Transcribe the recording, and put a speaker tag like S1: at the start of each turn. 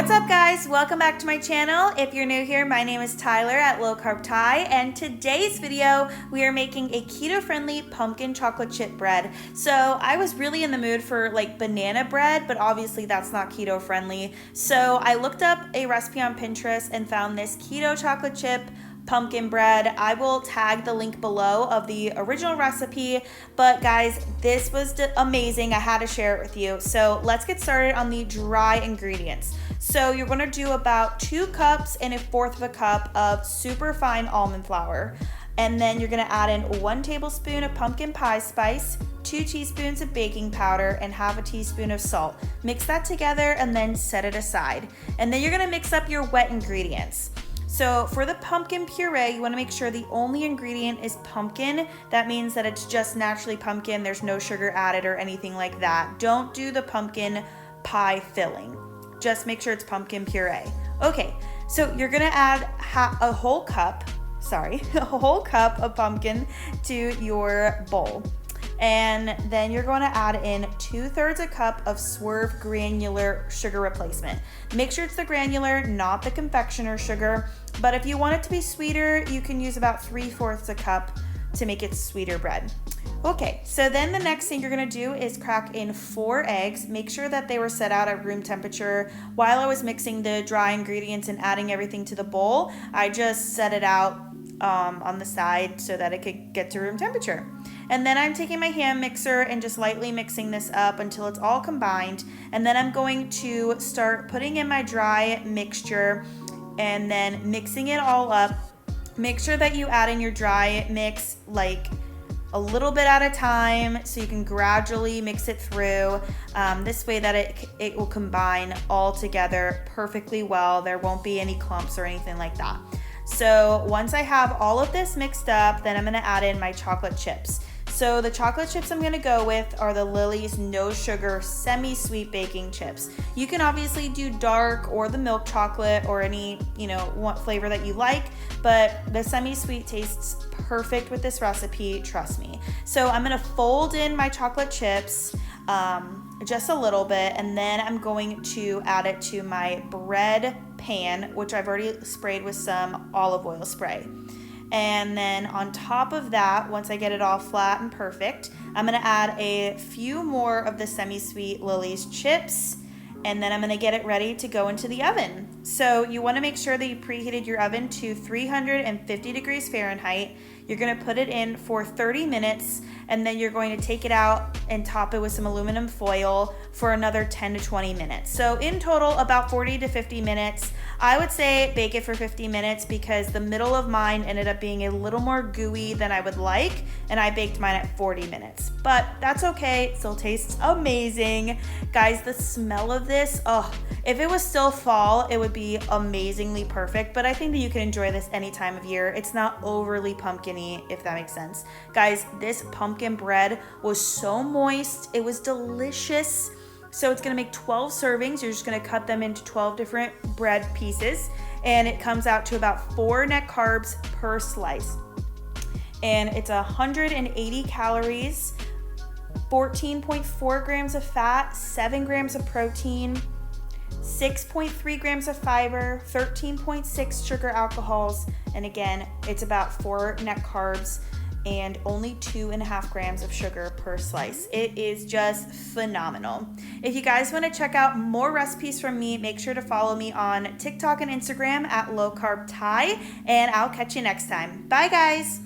S1: What's up guys? Welcome back to my channel. If you're new here, my name is Tyler at Low Carb Ty, and today's video we are making a keto friendly pumpkin chocolate chip bread. So I was really in the mood for like banana bread, but obviously that's not keto friendly. So I looked up a recipe on Pinterest and found this keto chocolate chip pumpkin bread. I will tag the link below of the original recipe, but guys, this was amazing. I had to share it with you. So let's get started on the dry ingredients. So you're going to do about 2 cups and 1/4 of a cup of super fine almond flour. And then you're going to add in 1 tablespoon of pumpkin pie spice, 2 teaspoons of baking powder, and 1/2 teaspoon of salt. Mix that together and then set it aside. And then you're going to mix up your wet ingredients. So for the pumpkin puree, you want to make sure the only ingredient is pumpkin. That means that it's just naturally pumpkin. There's no sugar added or anything like that. Don't do the pumpkin pie filling. Just make sure it's pumpkin puree. Okay, so you're gonna add a whole cup of pumpkin to your bowl. And then you're going to add in 2/3 a cup of Swerve granular sugar replacement. Make sure it's the granular, not the confectioner sugar. But if you want it to be sweeter, you can use about 3/4 a cup to make it sweeter bread. Okay, so then the next thing you're gonna do is crack in 4 eggs. Make sure that they were set out at room temperature. While I was mixing the dry ingredients and adding everything to the bowl, I just set it out on the side so that it could get to room temperature. And then I'm taking my hand mixer and just lightly mixing this up until it's all combined. And then I'm going to start putting in my dry mixture and then mixing it all up. Make sure that you add in your dry mix like a little bit at a time so you can gradually mix it through. This way that it will combine all together perfectly well. There won't be any clumps or anything like that. So once I have all of this mixed up, then I'm gonna add in my chocolate chips. So the chocolate chips I'm gonna go with are the Lily's no sugar semi-sweet baking chips. You can obviously do dark or the milk chocolate or any, what flavor that you like, but the semi-sweet tastes perfect with this recipe, trust me. So I'm gonna fold in my chocolate chips just a little bit, and then I'm going to add it to my bread pan, which I've already sprayed with some olive oil spray. And then on top of that, once I get it all flat and perfect, I'm gonna add a few more of the semi-sweet Lily's chips, and then I'm gonna get it ready to go into the oven. So you wanna make sure that you preheated your oven to 350 degrees Fahrenheit. You're gonna put it in for 30 minutes, and then you're going to take it out and top it with some aluminum foil for another 10 to 20 minutes. So in total, about 40 to 50 minutes. I would say bake it for 50 minutes because the middle of mine ended up being a little more gooey than I would like, and I baked mine at 40 minutes. But that's okay, it still tastes amazing. Guys, the smell of this, if it was still fall, it would be amazingly perfect, but I think that you can enjoy this any time of year. It's not overly pumpkin-y, if that makes sense. Guys, this pumpkin bread was so moist, it was delicious. So it's gonna make 12 servings. You're just gonna cut them into 12 different bread pieces, and it comes out to about 4 net carbs per slice. And it's 180 calories, 14.4 grams of fat, 7 grams of protein, 6.3 grams of fiber, 13.6 sugar alcohols, and again, it's about 4 net carbs and only 2.5 grams of sugar per slice. It is just phenomenal. If you guys want to check out more recipes from me, make sure to follow me on TikTok and Instagram at Low Carb Ty, and I'll catch you next time. Bye guys.